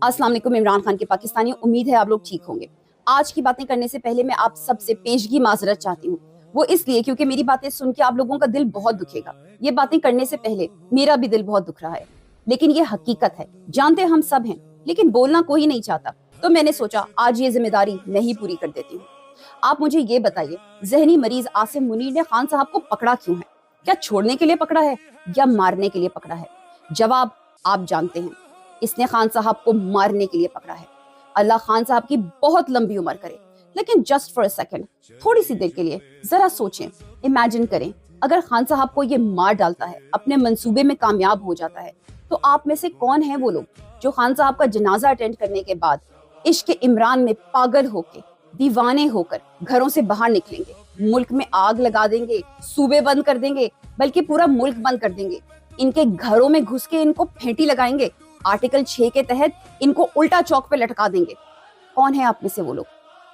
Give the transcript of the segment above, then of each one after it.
अस्सलाम वालेकुम। इमरान खान के पाकिस्तानी, उम्मीद है आप लोग ठीक होंगे। आज की बातें करने से पहले मैं आप सबसे पेशगी माजरत चाहती हूँ। वो इसलिए क्योंकि मेरी बातें सुन के आप लोगों का दिल बहुत दुखेगा। ये बातें करने से पहले मेरा भी दिल बहुत दुख रहा है, लेकिन ये हकीकत है, जानते हम सब हैं, लेकिन बोलना कोई नहीं चाहता। तो मैंने सोचा आज ये जिम्मेदारी मैं ही पूरी कर देती हूँ। आप मुझे ये बताइए, जहनी मरीज आसिम मुनीर ने खान साहब को पकड़ा क्यों है? क्या छोड़ने के लिए पकड़ा है या मारने के लिए पकड़ा है? जवाब आप जानते हैं, इसने खान साहब को मारने के लिए पकड़ा है। अल्लाह खान साहब की बहुत लंबी उम्र करे, लेकिन जस्ट फॉर अ सेकंड, थोड़ी सी देर के लिए जरा सोचें, इमेजिन करें, अगर खान साहब को ये मार डालता है, अपने मंसूबे में कामयाब हो जाता है, तो आप में से कौन है वो लोग जो खान साहब का जनाजा अटेंड करने के बाद इश्क इमरान में पागल होके, दीवाने होकर घरों से बाहर निकलेंगे, मुल्क में आग लगा देंगे, सूबे बंद कर देंगे, बल्कि पूरा मुल्क बंद कर देंगे, इनके घरों में घुस के इनको फेंटी लगाएंगे, आर्टिकल 6 के तहत इनको उल्टा चौक पे लटका देंगे? कौन है आप में से वो लोग?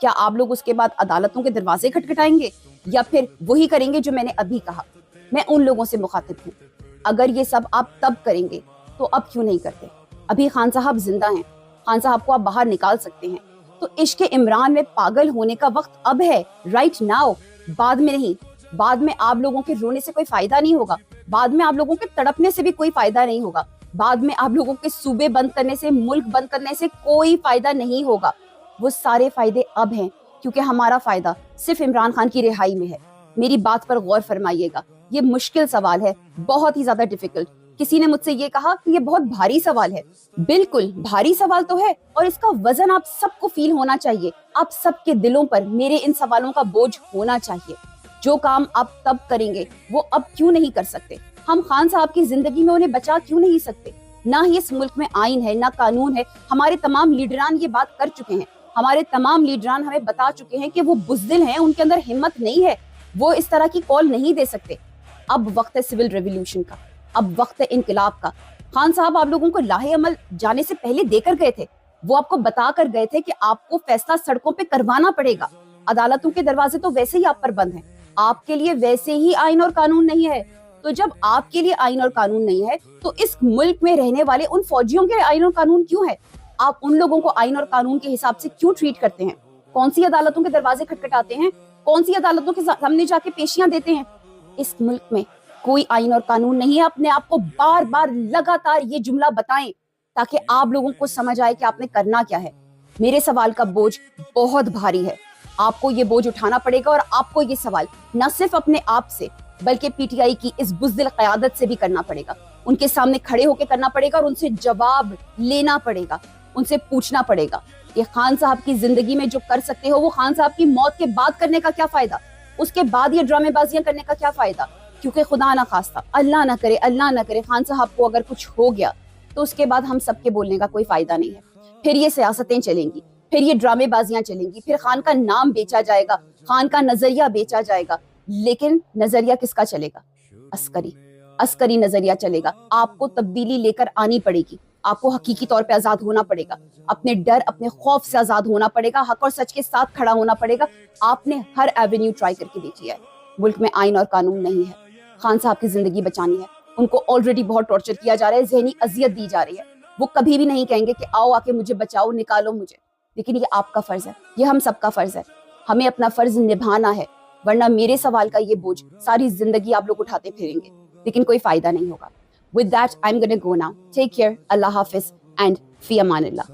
क्या आप लोग उसके बाद अदालतों के दरवाजे खटखटाएंगे या फिर वही करेंगे जो मैंने अभी कहा? मैं उन लोगों से मुखातिब हूँ, अगर ये सब आप तब करेंगे तो अब क्यों नहीं करते? अभी खान साहब जिंदा हैं, खान साहब को आप बाहर निकाल सकते हैं, तो इश्क इमरान में पागल होने का वक्त अब है, राइट नाउ, बाद में नहीं। बाद में आप लोगों के रोने से कोई फायदा नहीं होगा, बाद में आप लोगों के तड़पने से भी कोई फायदा नहीं होगा, बाद में आप लोगों के सूबे बंद करने से, मुल्क बंद करने से कोई फायदा नहीं होगा। वो सारे फायदे अब हैं, क्योंकि हमारा फायदा सिर्फ इमरान खान की रिहाई में है। मेरी बात पर गौर फरमाइएगा, ये मुश्किल सवाल है, बहुत ही ज्यादा डिफिकल्ट। किसी ने मुझसे ये कहा कि ये बहुत भारी सवाल है। बिल्कुल भारी सवाल तो है, और इसका वजन आप सबको फील होना चाहिए। आप सबके दिलों पर मेरे इन सवालों का बोझ होना चाहिए। जो काम आप तब करेंगे वो अब क्यों नहीं कर सकते? हम खान साहब की जिंदगी में उन्हें बचा क्यों नहीं सकते? ना ही इस मुल्क में आइन है, ना कानून है। हमारे तमाम लीडरान ये बात कर चुके हैं, हमारे तमाम लीडरान हमें बता चुके हैं कि वो बुज़दिल हैं, उनके अंदर हिम्मत नहीं है, वो इस तरह की कॉल नहीं दे सकते। अब वक्त है सिविल रेवोल्यूशन का, अब वक्त है इनकलाब का। खान साहब आप लोगों को लाहे अमल जाने से पहले देकर गए थे, वो आपको बता कर गए थे कि आपको फैसला सड़कों पे करवाना पड़ेगा। अदालतों के दरवाजे तो वैसे ही आप पर बंद हैं, आपके लिए वैसे ही आइन और कानून नहीं है। तो जब आपके लिए आइन और कानून नहीं है, तो इस मुल्क में रहने वाले उन फौजियों के आइन और कानून क्यों है? आप उन लोगों को आइन और कानून के हिसाब से क्यों ट्रीट करते हैं? कौन सी अदालतों के दरवाजे खटखटाते हैं? कौन सी अदालतों के सामने जाके पेशियां देते हैं? इस मुल्क में कोई आइन और कानून नहीं है। अपने आप को बार बार लगातार ये जुमला बताएं, ताकि आप लोगों को समझ आए कि आपने करना क्या है। मेरे सवाल का बोझ बहुत भारी है, आपको ये बोझ उठाना पड़ेगा, और आपको ये सवाल न सिर्फ अपने आप से बल्कि पीटीआई की इस बुज़दिल क़यादत से भी करना पड़ेगा। उनके सामने खड़े होकर करना पड़ेगा और उनसे जवाब लेना पड़ेगा, उनसे पूछना पड़ेगा कि खान साहब की जिंदगी में जो कर सकते हो वो खान साहब की मौत के बाद करने का क्या फायदा? उसके बाद ये ड्रामेबाजियां करने का क्या फायदा? क्योंकि खुदा ना खास्ता, अल्लाह ना करे खान साहब को अगर कुछ हो गया तो उसके बाद हम सबके बोलने का कोई फायदा नहीं है। फिर ये सियासतें चलेंगी, फिर ये ड्रामेबाजियां चलेंगी, फिर खान का नाम बेचा जाएगा, खान का नजरिया बेचा जाएगा। लेकिन नजरिया किसका चलेगा? अस्करी नजरिया चलेगा। आपको तब्दीली लेकर आनी पड़ेगी, आपको हकीकी तौर पे आजाद होना पड़ेगा, अपने डर, अपने खौफ से आजाद होना पड़ेगा, हक और सच के साथ खड़ा होना पड़ेगा। आपने हर एवेन्यू ट्राई करके देखी है, मुल्क में आइन और कानून नहीं है। खान साहब की जिंदगी बचानी है, उनको ऑलरेडी बहुत टॉर्चर किया जा रहा है, जहनी अजियत दी जा रही है। वो कभी भी नहीं कहेंगे कि आओ आके मुझे बचाओ, निकालो मुझे, लेकिन ये आपका फर्ज है, ये हम सबका फर्ज है, हमें अपना फर्ज निभाना है, वरना मेरे सवाल का ये बोझ सारी जिंदगी आप लोग उठाते फिरेंगे, लेकिन कोई फायदा नहीं होगा। With that, I'm gonna go now. Take care. Allah Hafiz and Fi Amanillah.